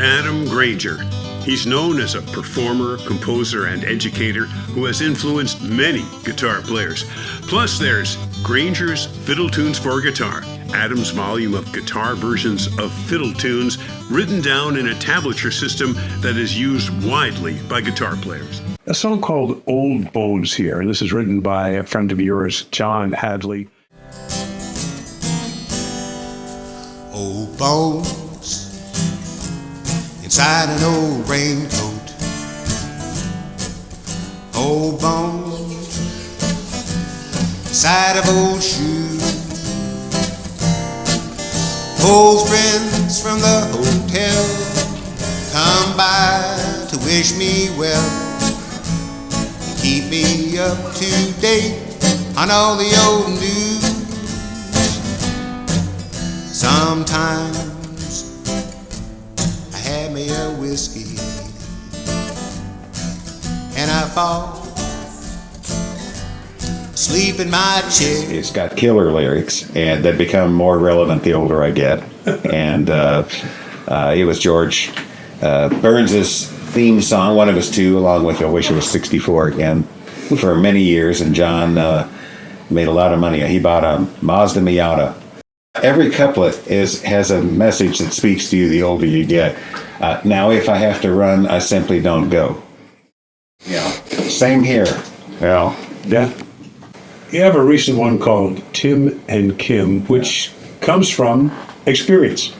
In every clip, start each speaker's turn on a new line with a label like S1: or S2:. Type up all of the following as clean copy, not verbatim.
S1: Adam Granger. He's known as a performer, composer, and educator who has influenced many guitar players. Plus, there's Granger's Fiddle Tunes for Guitar, Adam's volume of guitar versions of fiddle tunes written down in a tablature system that is used widely by guitar players.
S2: A song called Old Bones here, and this is written by a friend of yours, John Hadley.
S3: Old bones inside an old raincoat. Old bones inside of old shoes. Old friends from the hotel come by to wish me well, keep me up to date on all the old news. Sometimes I have me a whiskey and I fall asleep in my chair.
S4: It's got killer lyrics, and that become more relevant the older I get. And it was George Burns's theme song, one of his two, along with I Wish It Was 64 Again, for many years. And John made a lot of money. He bought a Mazda Miata. Every couplet has a message that speaks to you the older you get. Now, if I have to run, I simply don't go. Yeah, same here.
S2: Well, yeah. You have a recent one called Tim and Kim, which comes from experience.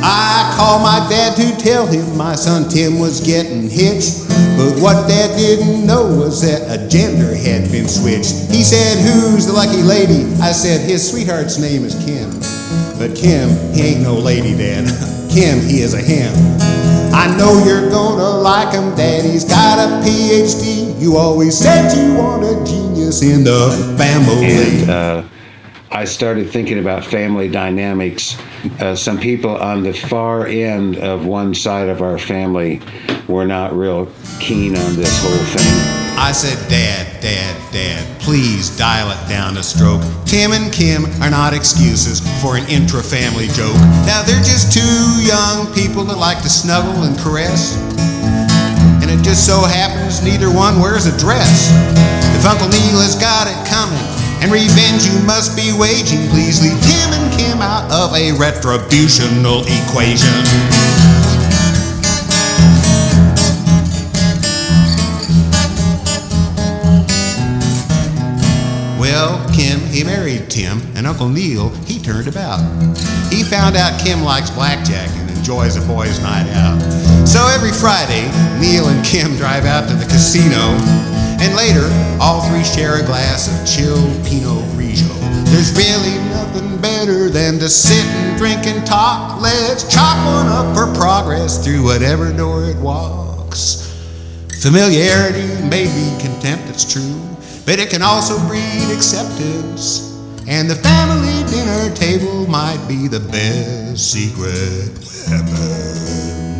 S3: I called my dad to tell him my son Tim was getting hitched, but what Dad didn't know was that a gender had been switched. He said, "Who's the lucky lady?" I said, "His sweetheart's name is Kim." But Kim, he ain't no lady, Dad. Kim, he is a him. I know you're gonna like him, Daddy's got a PhD. You always said you want a genius in the family.
S4: And I started thinking about family dynamics. Some people on the far end of one side of our family were not real keen on this whole thing.
S3: I said, Dad, please dial it down a stroke. Tim and Kim are not excuses for an intra-family joke. Now they're just two young people that like to snuggle and caress, and it just so happens neither one wears a dress. If Uncle Neil has got it coming, and revenge you must be waging, please leave Tim and Kim out of a retributional equation. Well, Kim, he married Tim, and Uncle Neil, he turned about. He found out Kim likes blackjack and enjoys a boys' night out. So every Friday, Neil and Kim drive out to the casino, and later, all three share a glass of chilled Pinot Grigio. There's really nothing better than to sit and drink and talk. Let's chalk one up for progress through whatever door it walks. Familiarity may be contempt, it's true, but it can also breed acceptance. And the family dinner table might be the best secret weapon.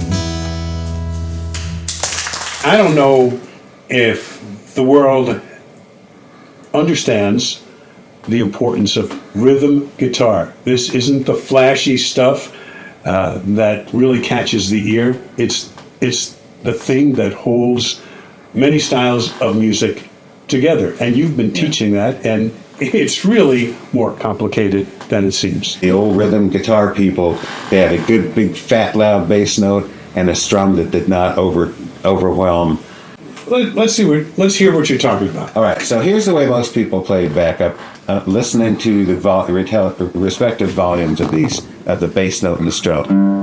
S2: I don't know if the world understands the importance of rhythm guitar. This isn't the flashy stuff that really catches the ear. It's the thing that holds many styles of music together. And you've been teaching that, and it's really more complicated than it seems.
S4: The old rhythm guitar people, they had a good, big, fat, loud bass note and a strum that did not overwhelm.
S2: Let's hear what you're talking about.
S4: All right, so here's the way most people play backup, listening to the respective volumes of the bass note and the strum.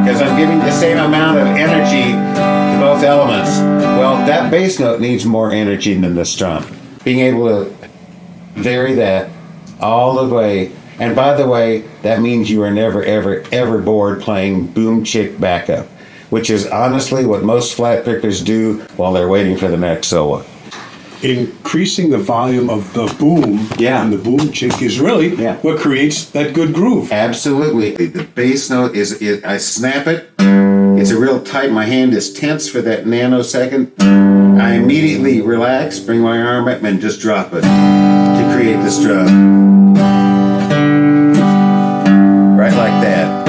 S4: Because I'm giving the same amount of energy to both elements. Well, that bass note needs more energy than the strum. Being able to vary that all the way, and by the way, that means you are never, ever, ever bored playing boom chick backup, which is honestly what most flat pickers do while they're waiting for the next solo.
S2: Increasing the volume of the boom and the boom chick is really what creates that good groove.
S4: Absolutely. The bass note I snap it. It's a real tight, my hand is tense for that nanosecond. I immediately relax, bring my arm up, and just drop it to create the strum. Right like that.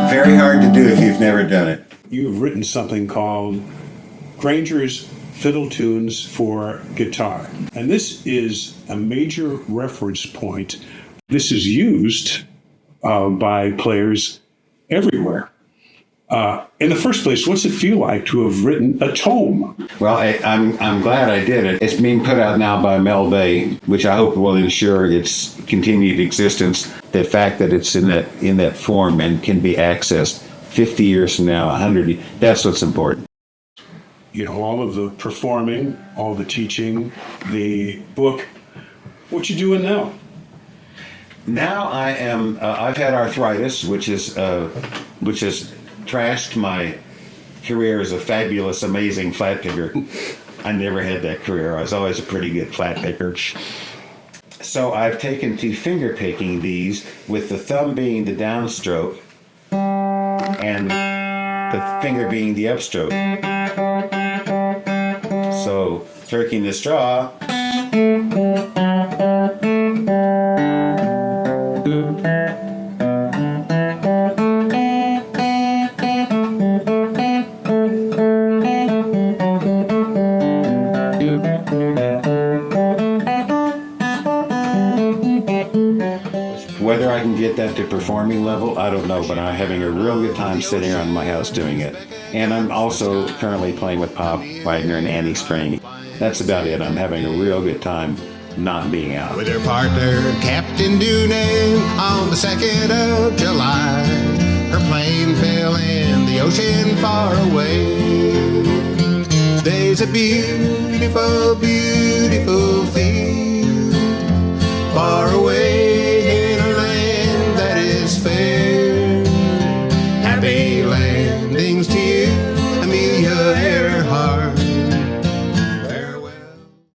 S4: Very hard to do if you've never done it.
S2: You've written something called Granger's Fiddle Tunes for Guitar. And this is a major reference point. This is used by players everywhere. In the first place, what's it feel like to have written a tome?
S4: Well, I'm glad I did it. It's being put out now by Mel Bay, which I hope will ensure its continued existence. The fact that it's in that form and can be accessed 50 years from now, 100, that's what's important.
S2: You know, all of the performing, all the teaching, the book. What you doing now?
S4: Now I am. I've had arthritis, which has trashed my career as a fabulous, amazing flat picker. I never had that career. I was always a pretty good flat picker. So I've taken to finger picking these, with the thumb being the downstroke and the finger being the upstroke. So turking the straw. Whether I can get that to performing level, I don't know, but I'm having a real good time sitting around my house doing it. And I'm also currently playing with Pop Wagner and Annie String. That's about it. I'm having a real good time not being out.
S3: With her partner, Captain Doonan, on the 2nd of July. Her plane fell in the ocean far away. There's a beautiful, beautiful field far away in a land that is fair. Happy landings to you, Amelia Earhart.